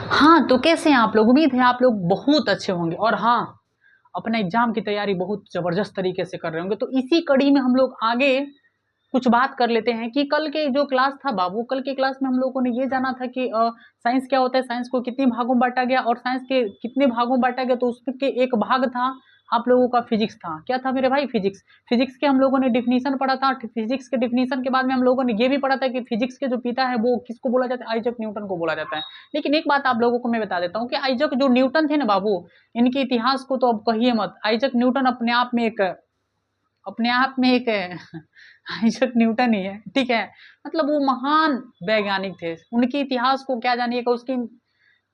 हाँ, तो कैसे हैं आप लोग? उम्मीद है आप लोग बहुत अच्छे होंगे और हाँ, अपने एग्ज़ाम की तैयारी बहुत ज़बरदस्त तरीके से कर रहे होंगे। तो इसी कड़ी में हम लोग आगे कुछ बात कर लेते हैं कि कल के जो क्लास था बाबू, कल के क्लास में हम लोगों ने ये जाना था कि साइंस क्या होता है, साइंस को कितने भागों में बाँटा गया और साइंस के कितने भागों में बाँटा गया, तो उसमें के एक भाग था आप लोगों का फिज़िक्स था। क्या था मेरे भाई? फिज़िक्स। फिज़िक्स के हम लोगों ने डेफिनिशन पढ़ा था। फिज़िक्स के डेफिनिशन के बाद में हम लोगों ने ये भी पढ़ा था कि फिज़िक्स के जो पिता है वो किसको बोला जाता है? आइज़ैक न्यूटन को बोला जाता है। लेकिन एक बात आप लोगों को मैं बता देता हूँ कि आइज़ैक जो न्यूटन थे ना बाबू, इनके इतिहास को तो अब कहिए मत। आइज़ैक न्यूटन अपने आप में एक आइज़ैक न्यूटन ही है, ठीक है? मतलब वो महान वैज्ञानिक थे। उनके इतिहास को क्या जानिएगा, उसकी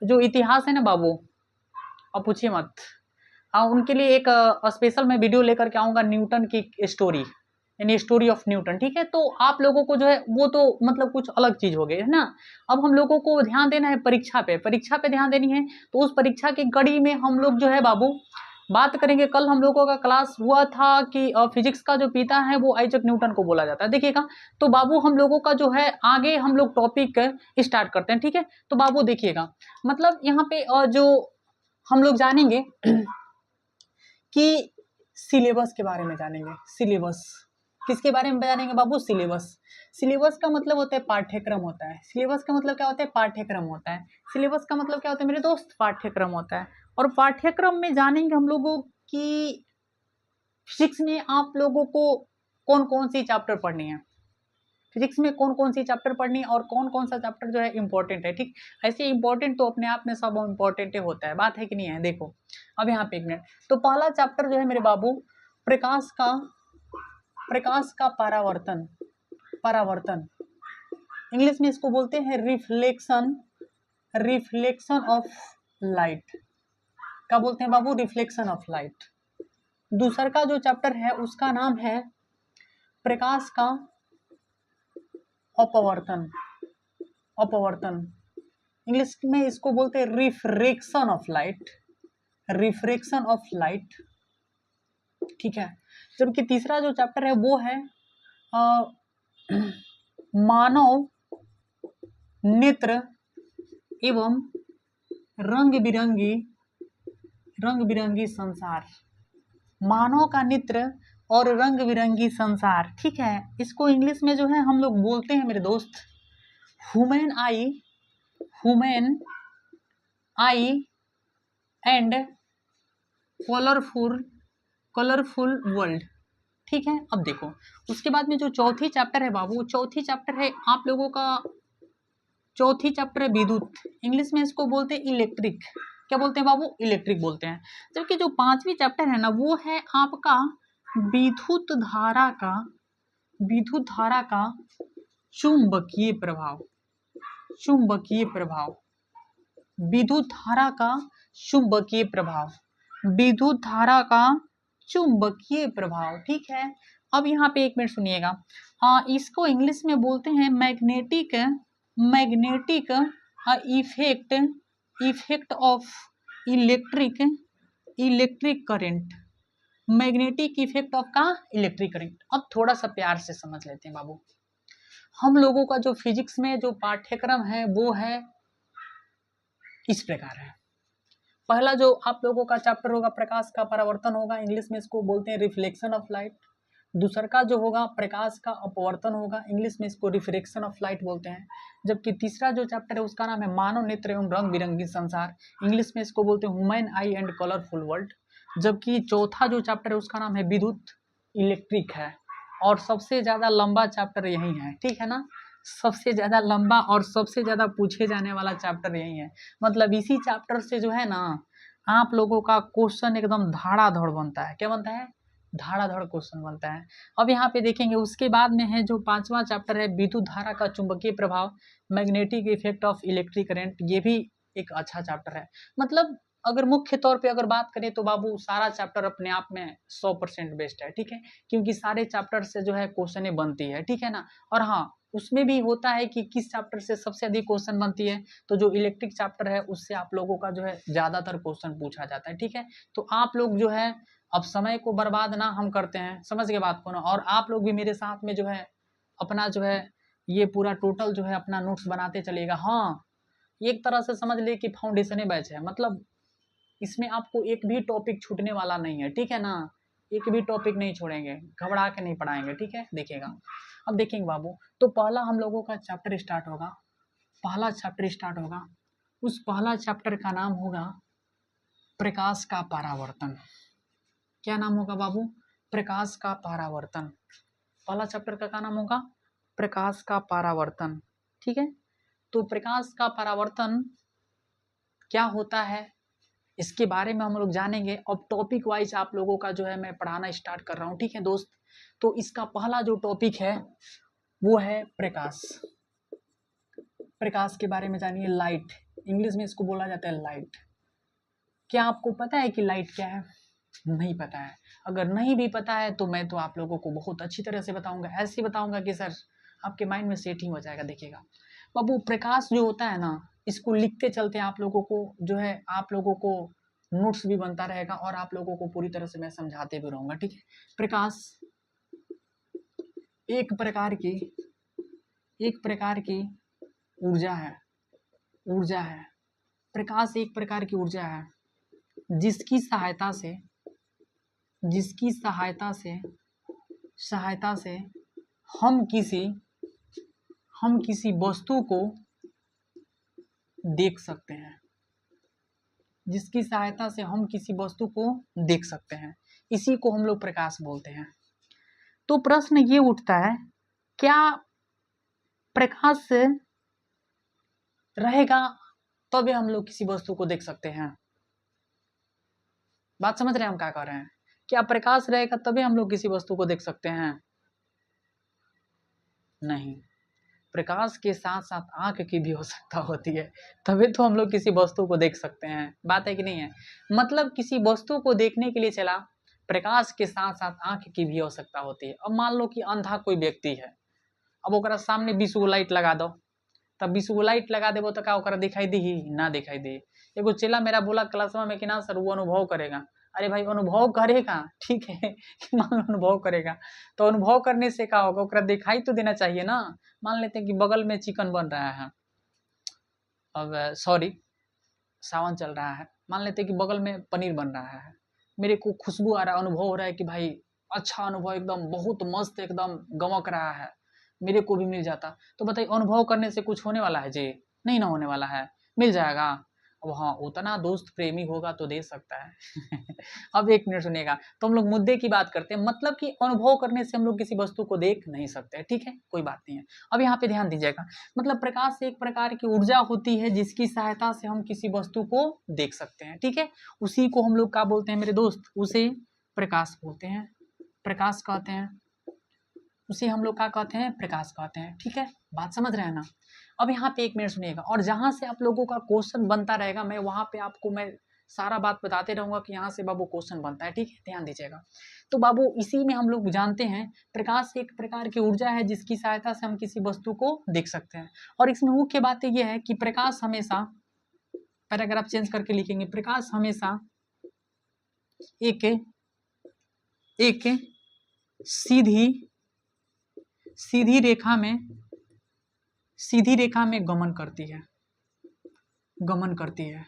जो इतिहास है ना बाबू, अब पूछिए मत। उनके लिए एक स्पेशल मैं वीडियो लेकर के आऊँगा, न्यूटन की स्टोरी, यानी स्टोरी ऑफ न्यूटन, ठीक है? तो आप लोगों को जो है वो तो मतलब कुछ अलग चीज़ हो गई, है ना? अब हम लोगों को ध्यान देना है परीक्षा पे ध्यान देनी है। तो उस परीक्षा की कड़ी में हम लोग जो है बाबू बात करेंगे। कल हम लोगों का क्लास हुआ था कि फिजिक्स का जो पिता है वो आइज़ैक न्यूटन को बोला जाता है। देखिएगा, तो बाबू हम लोगों का जो है आगे हम लोग टॉपिक स्टार्ट करते हैं, ठीक है? तो बाबू देखिएगा, मतलब यहाँ पे जो हम लोग जानेंगे कि सिलेबस के बारे में जानेंगे। सिलेबस किसके बारे में जानेंगे बाबू? सिलेबस। सिलेबस का मतलब होता है पाठ्यक्रम होता है। सिलेबस का मतलब क्या होता है? पाठ्यक्रम होता है। सिलेबस का मतलब क्या होता है मेरे दोस्त? पाठ्यक्रम होता है। और पाठ्यक्रम में जानेंगे हम लोगों की फिजिक्स में आप लोगों को कौन कौन सी चैप्टर पढ़नी है, फिजिक्स में कौन कौन सी चैप्टर पढ़नी है और कौन कौन सा चैप्टर जो है इंपॉर्टेंट है, ठीक? ऐसे इंपॉर्टेंट तो अपने आप में सब इंपॉर्टेंट होता है, बात है कि नहीं है? देखो अब यहाँ पे एक मिनट, तो पहला चैप्टर जो है मेरे बाबू प्रकाश का परावर्तन। परावर्तन इंग्लिश में इसको बोलते हैं रिफ्लेक्शन ऑफ लाइट। क्या बोलते हैं बाबू? Reflection of light. दूसरा का जो चैप्टर है उसका नाम है प्रकाश का अपवर्तन। अपवर्तन इंग्लिश में इसको बोलते हैं refraction of light. Refraction of light, ठीक है? जबकि तीसरा जो चैप्टर है वो है मानव नेत्र एवं रंग बिरंगी संसार। मानव का नेत्र और रंग बिरंगी संसार, ठीक है? इसको इंग्लिश में जो है हम लोग बोलते हैं मेरे दोस्त human I and colourful world, ठीक है? अब देखो उसके बाद में जो चौथी चैप्टर है बाबू, चौथी चैप्टर है आप लोगों का, चौथी चैप्टर है विद्युत। इंग्लिश में इसको बोलते हैं इलेक्ट्रिक। क्या बोलते हैं बाबू? इलेक्ट्रिक बोलते हैं। जबकि जो पांचवी चैप्टर है ना वो है आपका विद्युत धारा का चुंबकीय प्रभाव। चुंबकीय प्रभाव, विद्युत धारा का चुंबकीय प्रभाव, विद्युत धारा का चुंबकीय प्रभाव, ठीक है? अब यहाँ पे एक मिनट सुनिएगा। इसको इंग्लिश में बोलते हैं magnetic effect of electric current. Magnetic effect of का इलेक्ट्रिक करंट। अब थोड़ा सा प्यार से समझ लेते हैं बाबू। हम लोगों का जो फिजिक्स में जो पाठ्यक्रम है वो है इस प्रकार है। पहला जो आप लोगों का चैप्टर होगा प्रकाश का परावर्तन होगा, इंग्लिश में इसको बोलते हैं रिफ्लेक्शन ऑफ लाइट। दूसरा का जो होगा प्रकाश का अपवर्तन होगा, इंग्लिश में इसको रिफ्रैक्शन ऑफ लाइट बोलते हैं। जबकि तीसरा जो चैप्टर है उसका नाम है मानव नेत्र एवं रंग बिरंगी संसार, इंग्लिश में इसको बोलते हैं human I and colourful world. जबकि चौथा जो चैप्टर है उसका नाम है विद्युत इलेक्ट्रिक है। और सबसे ज्यादा लंबा चैप्टर यही है, ठीक है ना? सबसे ज्यादा लंबा और सबसे ज्यादा पूछे जाने वाला चैप्टर यही है। मतलब इसी चैप्टर से जो है ना आप लोगों का क्वेश्चन एकदम धड़ाधड़ बनता है। क्या बनता है? धड़ाधड़ क्वेश्चन बनता है। अब यहाँ पे देखेंगे उसके बाद में है जो पांचवा चैप्टर है विद्युत धारा का चुंबकीय प्रभाव, magnetic effect of electric current. ये भी एक अच्छा चैप्टर है। मतलब अगर मुख्य तौर पे अगर बात करें तो बाबू सारा चैप्टर अपने आप में 100% बेस्ट है, ठीक है? क्योंकि सारे चैप्टर से जो है क्वेश्चन बनती है, ठीक है ना? और हाँ, उसमें भी होता है कि किस चैप्टर से सबसे अधिक क्वेश्चन बनती है, तो जो इलेक्ट्रिक चैप्टर है उससे आप लोगों का जो है ज्यादातर क्वेश्चन पूछा जाता है, ठीक है? तो आप लोग जो है अब समय को बर्बाद ना हम करते हैं, समझ गए बात को ना? और आप लोग भी मेरे साथ में जो है अपना जो है ये पूरा टोटल जो है अपना नोट्स बनाते चलिएगा। हाँ, एक तरह से समझ लिए कि फाउंडेशन बैच है, मतलब इसमें आपको एक भी टॉपिक छूटने वाला नहीं है, ठीक है ना, एक भी टॉपिक नहीं छोड़ेंगे, घबरा के नहीं पढ़ाएंगे, ठीक है। देखिएगा, अब देखेंगे बाबू, तो पहला हम लोगों का चैप्टर स्टार्ट होगा, पहला चैप्टर स्टार्ट होगा, उस पहला चैप्टर का नाम होगा प्रकाश का परावर्तन। क्या नाम होगा बाबू? प्रकाश का परावर्तन। पहला चैप्टर का क्या नाम होगा? प्रकाश का परावर्तन, ठीक है। तो प्रकाश का परावर्तन क्या होता है, इसके बारे में हम लोग जानेंगे। अब टॉपिक वाइज आप लोगों का जो है मैं पढ़ाना स्टार्ट कर रहा हूँ, ठीक है दोस्त। तो इसका पहला जो टॉपिक है वो है प्रकाश। प्रकाश के बारे में जानिए, लाइट, इंग्लिश में इसको बोला जाता है लाइट। क्या आपको पता है कि लाइट क्या है? नहीं पता है। अगर नहीं भी पता है तो मैं तो आप लोगों को बहुत अच्छी तरह से बताऊंगा, ऐसे बताऊंगा कि सर आपके माइंड में सेटिंग हो जाएगा। देखिएगा बाबू, प्रकाश जो होता है ना, इसको लिखते चलते आप लोगों को जो है, आप लोगों को नोट्स भी बनता रहेगा और आप लोगों को पूरी तरह से मैं समझाते भी रहूंगा, ठीक है। प्रकाश एक प्रकार की ऊर्जा है, ऊर्जा है। प्रकाश एक प्रकार की ऊर्जा है जिसकी सहायता से सहायता से हम किसी वस्तु को देख सकते हैं, जिसकी सहायता से हम किसी वस्तु को देख सकते हैं, इसी को हम लोग प्रकाश बोलते हैं। तो प्रश्न ये उठता है, क्या प्रकाश रहेगा तभी हम लोग किसी वस्तु को देख सकते हैं? बात समझ रहे हैं हम क्या कर रहे हैं? क्या प्रकाश रहेगा तभी हम लोग किसी वस्तु को देख सकते हैं? नहीं, प्रकाश के साथ साथ आंख की भी आवश्यकता होती है, तभी तो हम लोग किसी वस्तु को देख सकते हैं। बात है कि नहीं है? मतलब किसी वस्तु को देखने के लिए चला, प्रकाश के साथ साथ आंख की भी आवश्यकता होती है। अब मान लो कि अंधा कोई व्यक्ति है, अब ओकरा सामने 20 गो लाइट लगा दो, तब 20 गो लाइट लगा देबो तो का ओकरा दिखाई दी? ना दिखाई दे। एगो चेला मेरा बोला क्लासवा में कि ना सर वो अनुभव करेगा। अरे भाई अनुभव करेगा, ठीक है मान लो अनुभव करेगा, तो अनुभव करने से क्या होगा, ओकरा दिखाई तो देना चाहिए ना। मान लेते हैं कि बगल में चिकन बन रहा है, अब सॉरी सावन चल रहा है, मान लेते हैं कि बगल में पनीर बन रहा है, मेरे को खुशबू आ रहा है, अनुभव हो रहा है कि भाई अच्छा अनुभव, एकदम बहुत मस्त, एकदम गमक रहा है, मेरे को भी मिल जाता। तो बताइए अनुभव करने से कुछ होने वाला है जी? नहीं ना होने वाला है, मिल जाएगा। अब हाँ, उतना दोस्त प्रेमी होगा तो दे सकता है अब एक मिनट सुनिएगा, तो हम लोग मुद्दे की बात करते हैं, मतलब कि अनुभव करने से हम लोग किसी वस्तु को देख नहीं सकते, ठीक है, कोई बात नहीं है। अब यहाँ पे ध्यान दीजिएगा, मतलब प्रकाश एक प्रकार की ऊर्जा होती है जिसकी सहायता से हम किसी वस्तु को देख सकते हैं, ठीक है। उसी को हम लोग क्या बोलते हैं मेरे दोस्त? उसे प्रकाश बोलते हैं, प्रकाश कहते हैं, उसे हम लोग क्या कहते हैं? प्रकाश कहते हैं, ठीक है। बात समझ रहे हैं ना? अब यहाँ पे एक मिनट सुनिएगा, और जहां से आप लोगों का क्वेश्चन बनता रहेगा मैं वहां पे आपको मैं सारा बात बताते रहूंगा कि यहाँ से बाबू क्वेश्चन बनता है, ठीक है, ध्यान दीजिएगा। तो बाबू इसी में हम लोग जानते हैं प्रकाश एक प्रकार की ऊर्जा है जिसकी सहायता से हम किसी वस्तु को देख सकते हैं। और इसमें मुख्य बात यह है कि प्रकाश हमेशा, पैराग्राफ चेंज करके लिखेंगे, प्रकाश हमेशा एक एक सीधी सीधी रेखा में गमन करती है।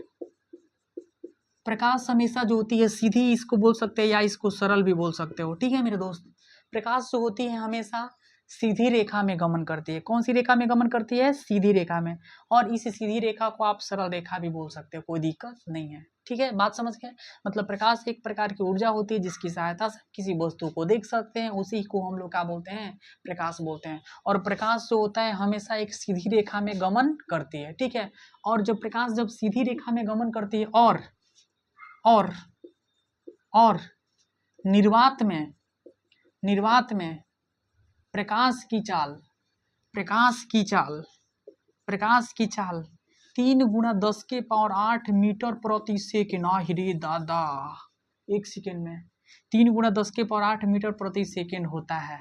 प्रकाश हमेशा जो होती है सीधी, इसको बोल सकते हैं या इसको सरल भी बोल सकते हो, ठीक है मेरे दोस्त। प्रकाश जो होती है हमेशा सीधी रेखा में गमन करती है। कौन सी रेखा में गमन करती है? सीधी रेखा में। और इस सीधी रेखा को आप सरल रेखा भी बोल सकते हो, कोई दिक्कत नहीं है, ठीक है। बात समझ गए? मतलब प्रकाश एक प्रकार की ऊर्जा होती है जिसकी सहायता से किसी वस्तु को देख सकते हैं, उसी को हम लोग क्या बोलते हैं? प्रकाश बोलते हैं। और प्रकाश जो होता है हमेशा एक सीधी रेखा में गमन करती है, ठीक है। और जब प्रकाश जब सीधी रेखा में गमन करती है और निर्वात में प्रकाश की चाल 3 × 10⁸ मीटर प्रति सेकेंड, रे दादा, एक सेकेंड में 3 × 10⁸ मीटर प्रति सेकेंड होता है।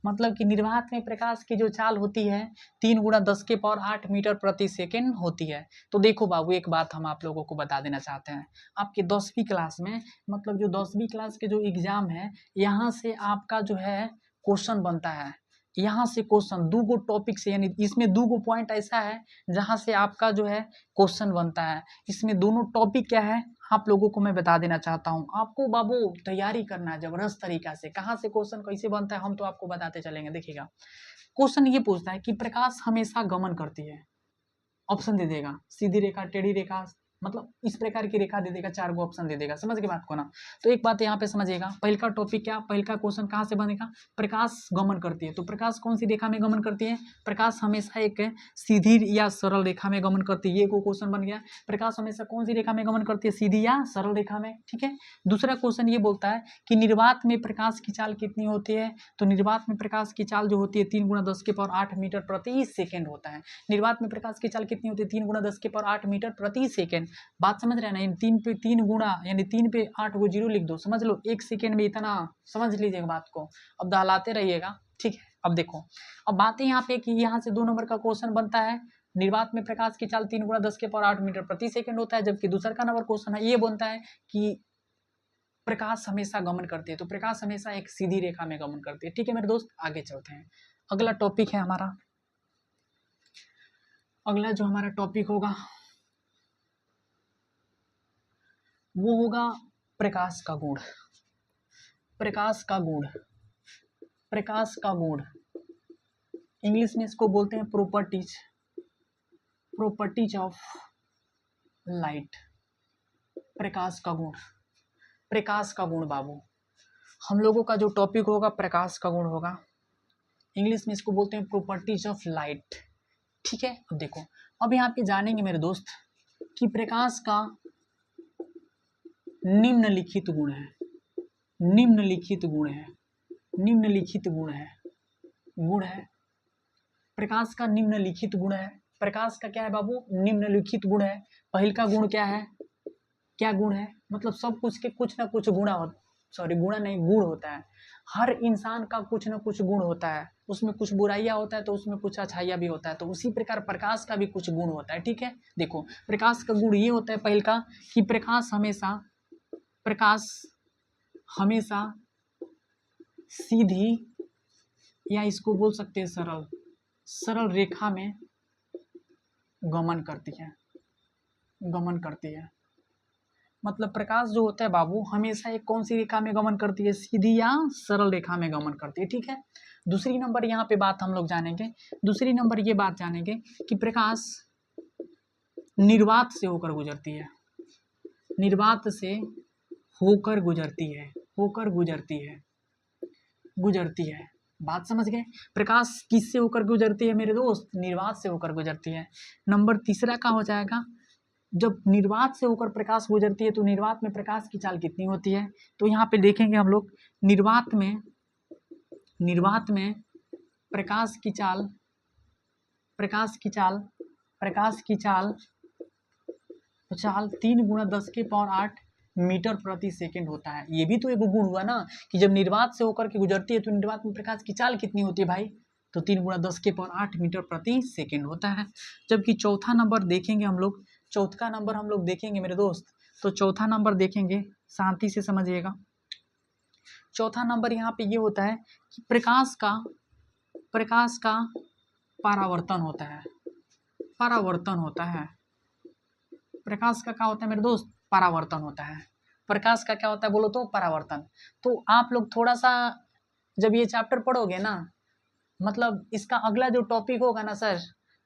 मतलब कि निर्वात में प्रकाश की जो चाल होती है 3 × 10⁸ मीटर प्रति सेकेंड होती है। तो देखो बाबू, एक बात हम आप लोगों को बता देना चाहते हैं, आपके 10वीं क्लास में, मतलब जो 10वीं क्लास के जो एग्जाम है, यहाँ से आपका जो है क्वेश्चन बनता है, यहाँ से क्वेश्चन दूगो टॉपिक से, यानी इसमें दूगो पॉइंट ऐसा है जहाँ से आपका जो है क्वेश्चन बनता है। इसमें दोनों टॉपिक क्या है आप लोगों को मैं बता देना चाहता हूँ। आपको बाबू तैयारी करना है जबरदस्त तरीका से। कहाँ से क्वेश्चन कैसे बनता है हम तो आपको बताते चलेंगे। देखिएगा क्वेश्चन ये पूछता है कि प्रकाश हमेशा गमन करती है। ऑप्शन दे देगा, सीधी रेखा, टेढ़ी रेखा, मतलब इस प्रकार की रेखा दे देगा, 4 गो ऑप्शन दे देगा। समझ के बात को ना। तो एक बात यहाँ पे समझिएगा, पहला टॉपिक क्या, पहला क्वेश्चन कहाँ से बनेगा, प्रकाश गमन करती है। तो प्रकाश कौन सी रेखा में गमन करती है, प्रकाश हमेशा एक सीधी या सरल रेखा में गमन करती है। ये को क्वेश्चन बन गया, प्रकाश हमेशा कौन सी रेखा में गमन करती है, सीधी या सरल रेखा में। ठीक है। दूसरा क्वेश्चन ये बोलता है कि निर्वात में प्रकाश की चाल कितनी होती है। तो निर्वात में प्रकाश की चाल जो होती है 3 × 10⁸ मीटर प्रति सेकेंड होता है। निर्वात में प्रकाश की चाल कितनी होती है, 3 × 10⁸ मीटर प्रति सेकेंड। बात समझ रहे हैं ना। 3 पे 3 गुणा यानी 3 पे 8 को 0 लिख दो, समझ लो 1 सेकेंड में इतना। समझ लीजिएगा बात को, अब दहलाते रहिएगा। ठीक है। अब देखो, अब बात है यहाँ पे कि यहाँ से 2 नंबर का क्वेश्चन बनता है, निर्वात में प्रकाश की चाल 3 × 10⁸ मीटर प्रति सेकेंड होता है। जबकि दूसरा का नंबर क्वेश्चन है ये बनता है कि प्रकाश हमेशा गमन करती है। तो प्रकाश हमेशा एक सीधी रेखा में गमन करती है। ठीक है मेरे दोस्त, आगे चलते हैं। अगला टॉपिक है हमारा, अगला जो हमारा टॉपिक होगा वो होगा प्रकाश का गुण। प्रकाश का गुण, प्रकाश का गुण इंग्लिश में इसको बोलते हैं प्रॉपर्टीज, प्रॉपर्टीज ऑफ लाइट। प्रकाश का गुण, प्रकाश का गुण बाबू हम लोगों का जो टॉपिक होगा प्रकाश का गुण होगा। इंग्लिश में इसको बोलते हैं प्रॉपर्टीज ऑफ लाइट। ठीक है। अब देखो, अब यहाँ पे जानेंगे मेरे दोस्त कि प्रकाश का निम्नलिखित गुण है, निम्नलिखित गुण है, निम्नलिखित गुण है, गुण है प्रकाश का निम्नलिखित गुण है। प्रकाश का क्या है बाबू, निम्नलिखित गुण है। पहल का गुण क्या है, क्या गुण है, मतलब सब कुछ के कुछ ना कुछ गुणा हो, सॉरी गुणा नहीं, गुण होता है। हर इंसान का कुछ ना कुछ गुण होता है, उसमें कुछ बुराइयां होता है तो उसमें कुछ अच्छाइयां भी होता है। तो उसी प्रकार प्रकाश का भी कुछ गुण होता है। ठीक है। देखो प्रकाश का गुण ये होता है पहल का कि प्रकाश हमेशा, प्रकाश हमेशा सीधी या इसको बोल सकते हैं सरल, सरल रेखा में गमन करती है, गमन करती है। मतलब प्रकाश जो होता है बाबू हमेशा एक कौन सी रेखा में गमन करती है, सीधी या सरल रेखा में गमन करती है। ठीक है। दूसरी नंबर यहाँ पे बात हम लोग जानेंगे, दूसरी नंबर ये बात जानेंगे कि प्रकाश निर्वात से होकर गुजरती है, निर्वात से होकर गुजरती है, होकर गुजरती है, गुजरती है। बात समझ गए। प्रकाश किससे होकर गुजरती है मेरे दोस्त, निर्वात से होकर गुजरती है। नंबर तीसरा का हो जाएगा, जब निर्वात से होकर प्रकाश गुजरती है तो निर्वात में प्रकाश की चाल कितनी होती है। तो यहाँ पे देखेंगे हम लोग निर्वात में, निर्वात में प्रकाश की चाल, प्रकाश की चाल, प्रकाश की चाल, चाल 3 × 10⁸ मीटर प्रति सेकेंड होता है। ये भी तो एक गुण हुआ ना कि जब निर्वात से होकर के गुजरती है तो निर्वात में प्रकाश की चाल कितनी होती है भाई, तो 3 × 10⁸ मीटर प्रति सेकेंड होता है। जबकि चौथा नंबर देखेंगे हम लोग, चौथा नंबर हम लोग देखेंगे मेरे दोस्त, तो चौथा नंबर देखेंगे, शांति से समझिएगा। चौथा नंबर यहाँ पे ये होता है कि प्रकाश का, प्रकाश का परावर्तन होता है, परावर्तन होता है। प्रकाश का क्या होता है मेरे दोस्त, परावर्तन होता है। प्रकाश का क्या होता है बोलो तो, परावर्तन। तो आप लोग थोड़ा सा जब ये चैप्टर पढ़ोगे ना, मतलब इसका अगला जो टॉपिक होगा ना सर,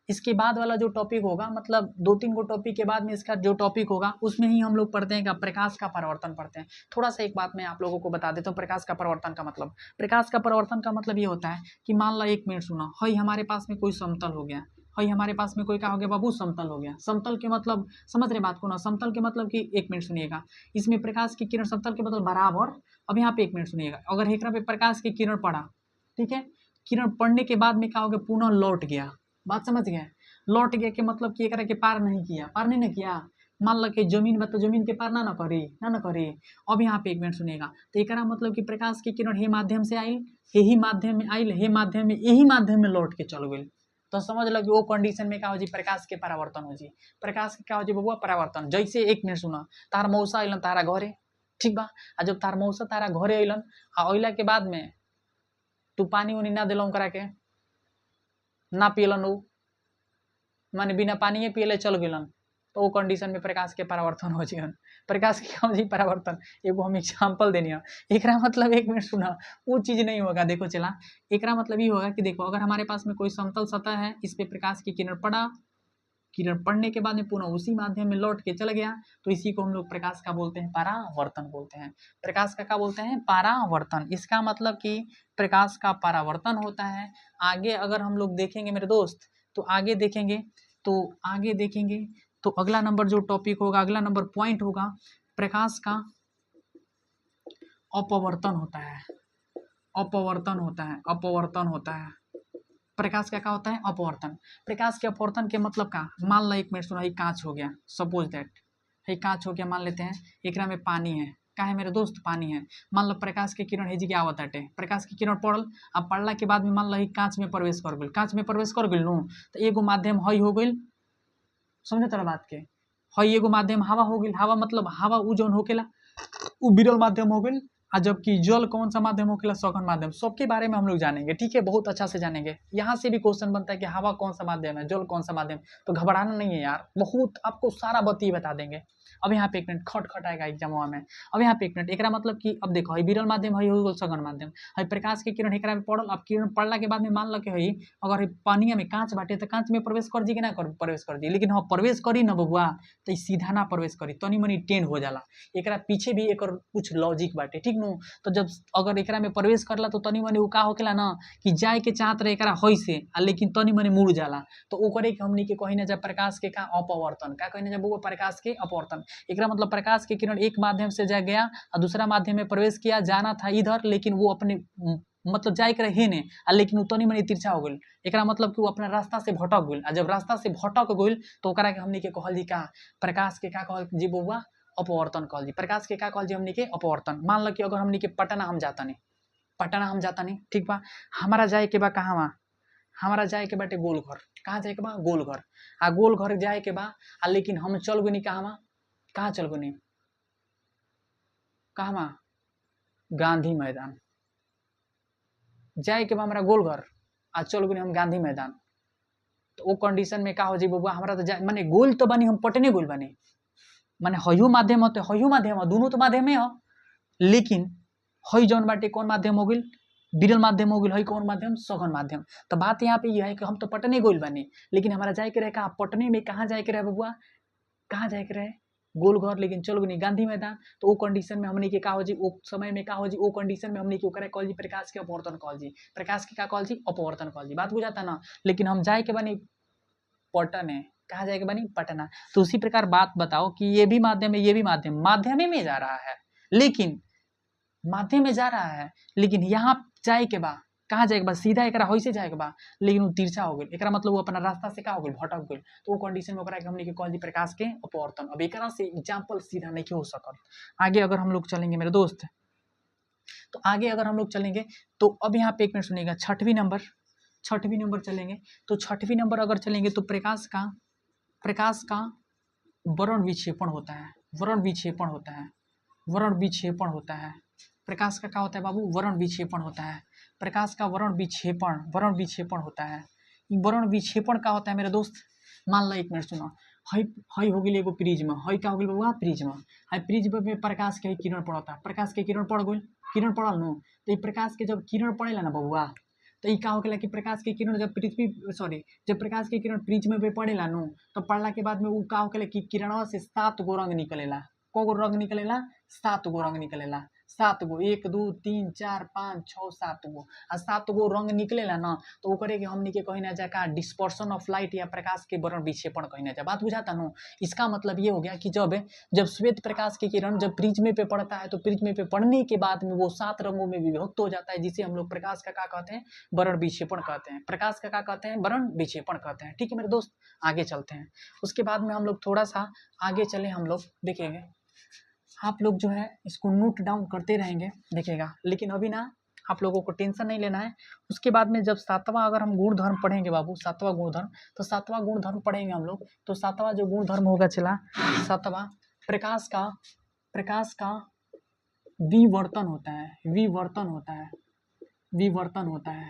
इसके बाद वाला जो टॉपिक होगा, मतलब 2-3 गो टॉपिक के बाद में इसका जो टॉपिक होगा उसमें ही हम लोग पढ़ते हैं क्या, प्रकाश का परावर्तन पढ़ते हैं। थोड़ा सा एक बात मैं आप लोगों को बता देता हूँ प्रकाश का परावर्तन का मतलब। प्रकाश का परावर्तन का मतलब ये होता है कि मान लो 1 मिनट सुना, हई हमारे पास में कोई समतल हो गया, हई हमारे पास में कोई क्या हो गया बाबू, समतल हो गया। समतल के मतलब समझ रहे बात को ना, समतल के मतलब कि 1 मिनट सुनिएगा, इसमें प्रकाश की किरण समतल के मतलब बराबर। अब यहाँ पे 1 मिनट सुनिएगा, अगर एकरा पे प्रकाश की किरण पड़ा, ठीक है, किरण पड़ने के बाद में क्या हो गया, पुनः लौट गया। बात समझ गए, लौट गया के मतलब कि एकरा के पार नहीं किया, पार नहीं ना किया। मान लो कि जमीन में तो जमीन के पार ना ना करी, ना ना करी। अब यहाँ पे 1 मिनट सुनिएगा, तो एकरा मतलब कि प्रकाश की किरण हे माध्यम से आई, यही माध्यम में आई, हे माध्यम में, यही माध्यम में लौट के चल गई। तो समझ लो कि वो कंडीशन में क्या हो जी, प्रकाश के परावर्तन हो जी। प्रकाश के क्या हो जी बबुआ, परावर्तन। जैसे 1 मिनट सुना, तार मौसा अलन तारा घरे, ठीक बा, आ जब तार मौसा तारा घरे अलन, आ अइला के बाद में तू पानी उनी ना दिलौं करा के, ना पियलन वो, माने बिना पानी पियले चल गलन, तो वो कंडीशन में प्रकाश के परावर्तन हो जीवन। प्रकाश के हम जी परावर्तन, एगो हम एग्जाम्पल देनी, एक मतलब 1 मिनट सुना, वो चीज नहीं होगा। देखो चला, एक मतलब ये होगा कि देखो अगर हमारे पास में कोई समतल सतह है, इस पे प्रकाश की किरण पड़ा, किरण पड़ने के बाद में पुनः उसी माध्यम में लौट के चला गया, तो इसी को हम लोग प्रकाश का बोलते हैं परावर्तन बोलते हैं। प्रकाश का क्या बोलते हैं? परावर्तन। इसका मतलब कि प्रकाश का परावर्तन होता है। आगे अगर हम लोग देखेंगे मेरे दोस्त, तो आगे देखेंगे तो अगला नंबर जो टॉपिक होगा, अगला नंबर पॉइंट होगा, प्रकाश का अपवर्तन होता है। अपवर्तन होता है। प्रकाश का क्या होता है? अपवर्तन। प्रकाश के अपवर्तन के मतलब का, मान लो 1 मिनट सुनो, कांच हो गया, सपोज दैट कांच हो गया, मान लेते हैं एकरा में पानी है, का है मेरे दोस्त? पानी है। मान लो प्रकाश के किरण हेजी के आवत आटे, प्रकाश के किरण पड़ल, अब पड़ला के बाद में मान लो कांच में प्रवेश कर गई, नु तो एगो माध्यम हई हो गई, समझे तरह बात के, हई एगो माध्यम हवा हो गई। हवा मतलब हवा उ जौन होकेला उ विरल माध्यम हो गई, और जबकि जल कौन सा माध्यम होकेला? सघन माध्यम। सबके बारे में हम लोग जानेंगे, ठीक है, बहुत अच्छा से जानेंगे। यहाँ से भी क्वेश्चन बनता है कि हवा कौन सा माध्यम है, जल कौन सा माध्यम, तो घबराना नहीं है यार, बहुत आपको सारा बत्ती बता देंगे। अब यहाँ पे 1 मिनट खट आएगा एग्जाम में। अब यहाँ पे 1 मिनट, एकरा मतलब कि अब देखो हई विरल माध्यम हई हो गल सघन माध्यम, हई प्रकाश के किरण एकरा में पड़ल, अब किरण पड़ला के बाद में मान लो कि हई अगर पानी में कांच बाटे तो कांच में प्रवेश कर दी कि ना प्रवेश कर दी, लेकिन हाँ प्रवेश करी ना बबुआ, तो सीधा ना प्रवेश करी, तनी मनी टेढ़ हो जाला। एकरा पीछे भी एक कुछ लॉजिक बाटे, ठीक नु। तो जब अगर एकरा में प्रवेश करला तो तनी मनी का होकेला ना कि जाए के चाहत रहे एकरा हई से, लेकिन तनी मनी मुड़ जाला, तो ओकरे के हमनी के कही ना जब प्रकाश के का अपवर्तन, का कही ना जब वो प्रकाश के अपवर्तन। एकरा मतलब प्रकाश के किरण एक माध्यम से जा गया और दूसरा माध्यम में प्रवेश किया, जाना था इधर, लेकिन वो अपने मतलब जाए के रहे ने, लेकिन वो तनी मनी तिरछा हो गई। एकरा मतलब कि वो अपना रास्ता से भटक गई, और जब रास्ता से भटक गई तो ओकरा के हमनी के कहल जी का प्रकाश के का कहल जी बउआ? अपवर्तन कहल जी। प्रकाश के का कहल जी हमनी के? अपवर्तन। मान लो कि अगर हमनी के पटना हम जाता नहीं, ठीक बा, हमारा जाए के बा कहाँ बा? हमारा जाए के बाटे गोलघर। कहाँ जाए के बा? गोलघर। आ गोलघर जाए के बा, लेकिन हम चल गनी कहाँ चल गनी? कहाँ बा? गांधी मैदान। जाए के बा हमारा गोलघर, आ चल गनी हम गांधी मैदान, तो वो कंडीशन में का हो जी बबुआ? हमारा तो माने गोल तो बनी, हम पटने गोल बनी, माने हयो माध्यम होते, हयो माध्यम हो, दोनों तो माध्यम हो, लेकिन हई जौन बाटे कौन माध्यम हो गई? विरल माध्यम हो गई। हई कौन माध्यम? सघन माध्यम। तो बात यहाँ पे यह है कि हम तो पटने गोल बनी, लेकिन हमारा जाए के रहे कहाँ? पटने में। कहाँ जाए के रहे बबुआ? कहाँ जाए के रहे? गोलघर, लेकिन चल गनी गांधी मैदान। तो वो कंडीशन में हमनी के का हो जी? वो समय में का हो जी? वो कंडीशन में हमनी के ओकरा कहल जी प्रकाश के अपवर्तन कहल जी। प्रकाश के का कहल जी? अपवर्तन कहल जी। बात बुझाता ना? लेकिन हम जाए के बनी पटने, कहाँ जाए के बनी? पटना। तो उसी प्रकार बात बताओ कि ये भी माध्यम है, ये भी माध्यम में जा रहा है, लेकिन माध्यम में जा रहा है, लेकिन यहाँ जाए के बा, कहाँ जाए के बा? सीधा एकरा होई से जाए के बा, लेकिन वो तिरछा हो गई। एकरा मतलब वो अपना रास्ता से का हो गई? भटक गई। तो वो कंडीशन में ओकरा के हमनी के कहल जी प्रकाश के अपवर्तन। अब एकरा से एग्जांपल सीधा नहीं हो सकल। आगे अगर हम लोग चलेंगे मेरे दोस्त, तो आगे अगर हम लोग चलेंगे तो अब यहाँ पे 1 मिनट सुनिएगा, छठवीं नंबर चलेंगे। तो छठवीं नंबर अगर चलेंगे तो प्रकाश का वर्ण विक्षेपण होता है। वर्ण विक्षेपण होता है। प्रकाश का क्या होता है बाबू? वर्ण विक्षेपण होता है। प्रकाश का वर्ण विक्षेपण होता है। वर्ण विक्षेपण का होता है मेरे दोस्त? मान लो 1 मिनट सुनो, हई हो गई एगो प्रिज्म, हई का हो गई बउआ? प्रिज्म। हई प्रिज्म में प्रकाश के किरण पड़ता, प्रकाश के किरण पड़ गई, किरण पड़ल नु, तो ये प्रकाश के जब किरण पड़ेला ना बउआ, तो ये का होकेला कि प्रकाश के किरण जब जब प्रकाश के किरण प्रिज्म पे पड़ेला नु, तो पड़ला के बाद में वो का होकेला कि किरणवा से 7 गो रंग निकलेला। को गो रंग निकलेला? 7 गो रंग निकलेला। 7 गो, 1 2 3 4 5 6 7 गो, आ 7 गो रंग निकलेला ना, तो ओकरे के हमनी के कहिना जा का डिस्पर्शन ऑफ लाइट या प्रकाश के वर्ण विक्षेपण कहिना जा। बात बुझाता नु? इसका मतलब ये हो गया कि जब श्वेत प्रकाश के किरण जब प्रिज्म पे पड़ता है, तो प्रिज्म पे पड़ने के बाद में वो 7 रंगों में विभक्त हो जाता है, जिसे हम लोग प्रकाश का क्या कहते हैं? वर्ण विक्षेपण कहते हैं। प्रकाश का क्या कहते हैं? वर्ण विक्षेपण कहते हैं। ठीक है मेरे दोस्त, आगे चलते हैं। उसके बाद में हम लोग थोड़ा सा आगे चले, हम लोग देखेंगे, आप लोग जो है इसको नोट डाउन करते रहेंगे, देखिएगा, लेकिन अभी ना आप लोगों को टेंशन नहीं लेना है। उसके बाद में जब 7वां अगर हम गुणधर्म पढ़ेंगे बाबू, 7वां गुणधर्म, तो 7वां गुणधर्म पढ़ेंगे हम लोग, तो 7वां जो गुणधर्म होगा चला 7वां, प्रकाश का विवर्तन होता है। विवर्तन होता है।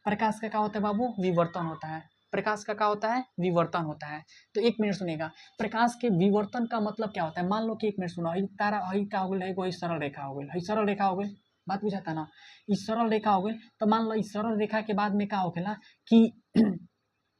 प्रकाश का क्या होता है बाबू? विवर्तन होता है। प्रकाश का क्या होता है, विवर्तन होता है। तो एक मिनट सुनेगा, प्रकाश के विवर्तन का मतलब क्या होता है। मान लो कि एक मिनट सुनो, हई तारा हई का हो गइल है, कोई सरल रेखा हो गइल, हई सरल रेखा हो गइल, बात बुझाता ना, इस सरल रेखा हो गइल। तो मान लो इस सरल रेखा के बाद में क्या होखेला कि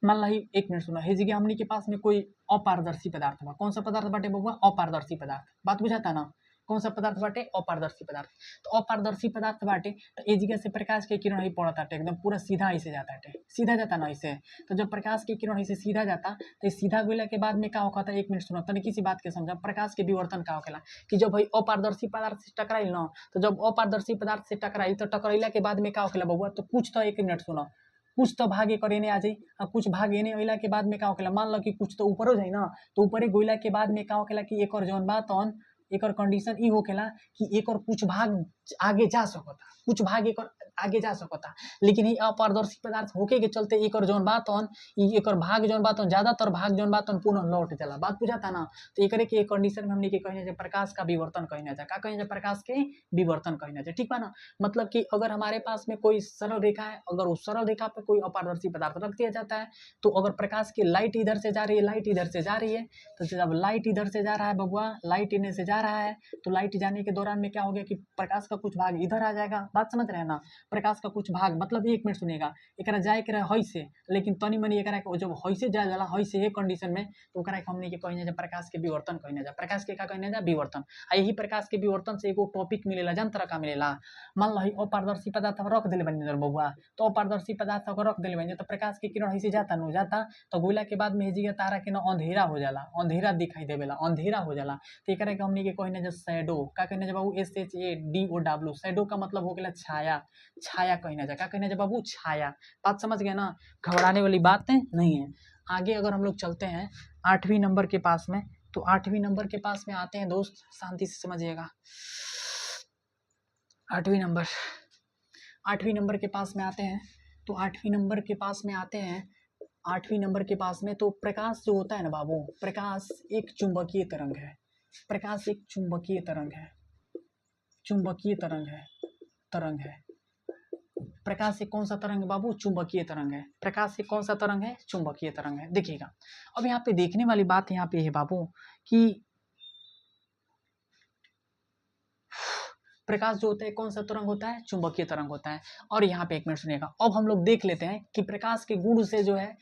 मान लो एक मिनट सुनो, हे जगह हमनी के पास में कोई अपारदर्शी पदार्थ बा। कौन सा पदार्थ बाटे बबुआ, अपारदर्शी पदार्थ। बात बुझाता ना, कौन सा पदार्थ बाटे, अपारदर्शी पदार्थ। तो अपारदर्शी पदार्थ बाटे, तो ए जगह से प्रकाश के किरण ही पड़ता है, एकदम पूरा सीधा ऐसे जाता है, सीधा जाता ना ऐसे। तो जब प्रकाश के किरण ऐसे सीधा जाता, तो सीधा गइला के बाद में क्या होता है, एक मिनट सुनो तनिक सी बात के समझा। प्रकाश के विवर्तन का होखेला कि जब भाई अपारदर्शी पदार्थ से टकराइल ना, तो जब अपारदर्शी पदार्थ से टकराई, तो टकराइला के बाद में क्या होखेला बबुआ, तो कुछ तो एक मिनट सुनो, कुछ तो भाग एकर एने आ जाई और कुछ भाग एने अइला के बाद में का होखेला, मान लो कि कुछ तो ऊपर हो जाई ना, तो ऊपरे गोइला के बाद में का होखेला कि एकर जौन बा तौन एकर कंडीशन ई होखेला कि एकर कुछ भाग आगे जा सकता, कुछ भाग एकर आगे जा सकता, लेकिन ई अपारदर्शी पदार्थ होके के चलते एकर जौन बा तौन एकर भाग जौन बा तौन ज्यादातर भाग जौन बा तौन पुनः लौट जाला। बात बुझाता ना। तो एकरे के कंडीशन में हमनी के कहिना जे प्रकाश का विवर्तन कहिना जा। का कहिना जा, प्रकाश के विवर्तन कहिना जा, ठीक बा ना। मतलब कि अगर हमारे पास में कोई सरल रेखा है, अगर उस सरल रेखा पे कोई अपारदर्शी पदार्थ रख दिया जाता है, तो अगर प्रकाश की लाइट इधर से जा रही है, लाइट इधर से जा रही है, तो जब लाइट इधर से जा रहा है बबुआ, लाइट इन्हें से जा रहा है, तो लाइट जाने के दौरान में क्या हो गया कि प्रकाश का कुछ भाग इधर आ जाएगा। बात समझ रहे हैं ना, प्रकाश का कुछ भाग मतलब एक मिनट सुनिएगा, एकरा जाए के रहे हई से, लेकिन तनी मनी एकरा के जब हई से जाए जाला, हई से एक कंडीशन में, तो ओकरा के हमनी के कहिना जा प्रकाश के विवर्तन कहिना जा। प्रकाश के का कहिना जा, विवर्तन। आ यही प्रकाश के विवर्तन से एगो टॉपिक मिलेला, जान तरह का मिलेला। मान लो अपारदर्शी पदार्थ रख दिले बनी इधर बबुआ, तो अपारदर्शी पदार्थ अगर रख दिले बनी, तो प्रकाश के किरण ऐसे जाता नु जाता, तो गोइला के बाद में हेजिया तारा के ना अंधेरा हो जाला, अंधेरा दिखाई देवेला, अंधेरा हो जाला। तो एकरा के हमनी के कहिना जा शैडो। का कहिना जा बाबू, SHADOW। शैडो का मतलब हो गेला छाया, छाया कहिना जा। का कहिना जा बाबू, छाया। बात समझ गए ना, घबराने वाली बात नहीं है। आगे अगर हम लोग चलते हैं 8वीं नंबर के पास में, तो 8वीं नंबर के पास में आते हैं दोस्त, शांति से समझिएगा। 8वीं नंबर, 8वीं नंबर के पास में आते हैं, तो 8वीं नंबर के पास में आते हैं, 8वीं नंबर के पास में तो प्रकाश जो होता है ना बाबू, प्रकाश एक चुंबकीय तरंग है। प्रकाश एक चुंबकीय तरंग है, चुंबकीय तरंग है। प्रकाश एक कौन सा तरंग है बाबू, चुंबकीय तरंग है। प्रकाश एक कौन सा तरंग है, चुंबकीय तरंग है। देखिएगा, अब यहाँ पे देखने वाली बात यहाँ पे है बाबू कि प्रकाश जो होता है कौन सा तरंग होता है, चुंबकीय तरंग होता है। और यहाँ पे एक मिनट सुनिएगा, अब हम लोग देख लेते हैं कि प्रकाश के गुण से जो है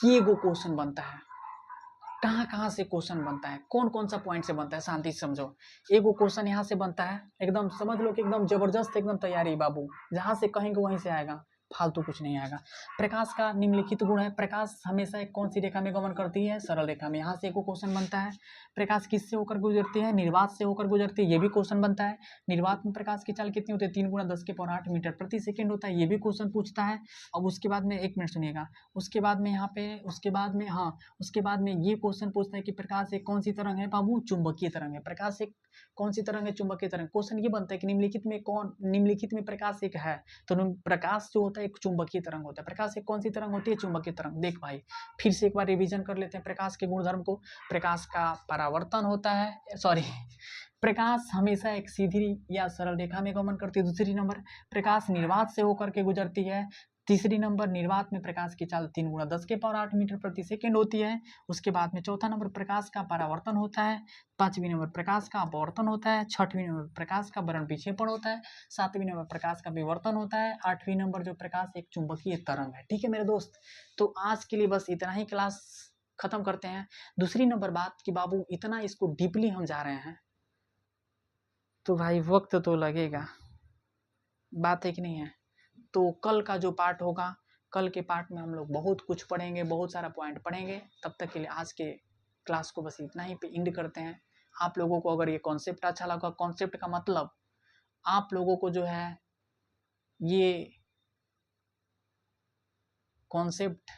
कि एगो क्वेश्चन बनता है, कहाँ कहाँ से क्वेश्चन बनता है, कौन कौन सा पॉइंट से बनता है, शांति से समझो। एगो क्वेश्चन यहाँ से बनता है, एकदम समझ लो कि एकदम जबरदस्त, एकदम तैयारी बाबू, जहाँ से कहेंगे वहीं से आएगा, फालतू कुछ नहीं आएगा। प्रकाश का निम्नलिखित गुण है, प्रकाश हमेशा एक कौन सी रेखा में गमन करती है, सरल रेखा में। यहाँ से एक क्वेश्चन बनता है। प्रकाश किससे होकर गुजरती है, निर्वात से होकर गुजरती है, ये भी क्वेश्चन बनता है। निर्वात में प्रकाश की चाल कितनी होती है, 3 × 10⁸ मीटर प्रति सेकेंड होता है, ये भी क्वेश्चन पूछता है। अब उसके बाद में एक मिनट सुनिएगा, उसके बाद में यहाँ पे उसके बाद में उसके बाद में ये क्वेश्चन पूछता है कि प्रकाश एक कौन सी तरंग है बाबू, चुंबकीय तरंग है। प्रकाश एक कौन सी तरंग है, चुंबकीय तरंग। क्वेश्चन ये बनता है कि निम्नलिखित में प्रकाश एक है, तो प्रकाश जो होता है एक चुंबकीय तरंग होता है। प्रकाश एक कौन सी तरंग होती है, चुंबकीय तरंग। देख भाई, फिर से एक बार रिवीजन कर लेते हैं प्रकाश के गुणधर्म को। प्रकाश का परावर्तन होता है, सॉरी, प्रकाश हमेशा एक सीधी या सरल रेखा में गमन करती है। दूसरी नंबर, प्रकाश निर्वात से होकर के गुजरती है। तीसरी नंबर, निर्वात में प्रकाश की चाल 3 × 10⁸ मीटर प्रति सेकेंड होती है। उसके बाद में चौथा नंबर, प्रकाश का परावर्तन होता है। 5वीं नंबर, प्रकाश का अपवर्तन होता है। 6वीं नंबर, प्रकाश का वर्ण विक्षेपण होता है। 7वीं नंबर, प्रकाश का विवर्तन होता है। 8वीं नंबर जो प्रकाश एक चुंबकीय तरंग है। ठीक है मेरे दोस्त, तो आज के लिए बस इतना ही क्लास खत्म करते हैं। दूसरी नंबर बात कि बाबू इतना इसको डीपली हम जा रहे हैं, तो भाई वक्त तो लगेगा, बात है कि नहीं है। तो कल का जो पार्ट होगा, कल के पार्ट में हम लोग बहुत कुछ पढ़ेंगे, बहुत सारा पॉइंट पढ़ेंगे। तब तक के लिए आज के क्लास को बस इतना ही पे एंड करते हैं। आप लोगों को अगर ये कॉन्सेप्ट अच्छा लगा, कॉन्सेप्ट का मतलब आप लोगों को जो है ये कॉन्सेप्ट